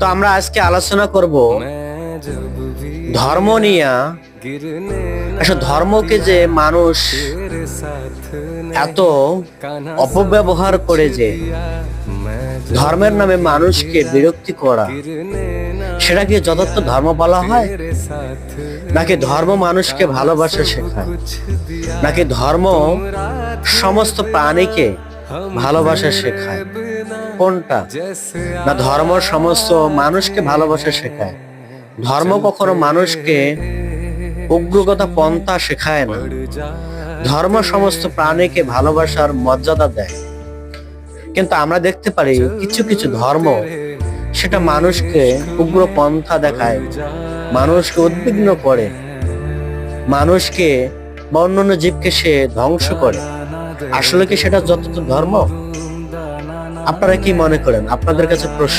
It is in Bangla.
তো আমরা আজকে আলোচনা করব ধর্ম নিয়ে। আসলে ধর্মকে যে মানুষ এত অপব্যবহার করে, যে ধর্মের নামে মানুষকে বিরক্তি করা, সেটা কি যথার্থ ধর্ম বলা হয়? নাকি ধর্ম মানুষকে ভালোবাসা শেখায়? নাকি ধর্ম সমস্ত প্রাণীকে ভালোবাসা শেখায়? কোনটা? না ধর্ম সমস্ত মানুষকে ভালোবাসা শেখায়। ধর্ম কখনো মানুষকে উগ্রগত পন্থা শেখায় না। ধর্ম সমস্ত প্রাণীকে ভালোবাসার মর্যাদা দেয়। কিন্তু আমরা দেখতে পারি কিছু কিছু ধর্ম সেটা মানুষকে উগ্র পন্থা দেখায়, মানুষকে উদ্বিগ্ন করে, মানুষকে বা অন্যান্য জীবকে সে ধ্বংস করে। আসলে কি সেটা যথার্থ ধর্ম? আপনারা কি মনে করেন? আপনাদের কাছে প্রশ্ন।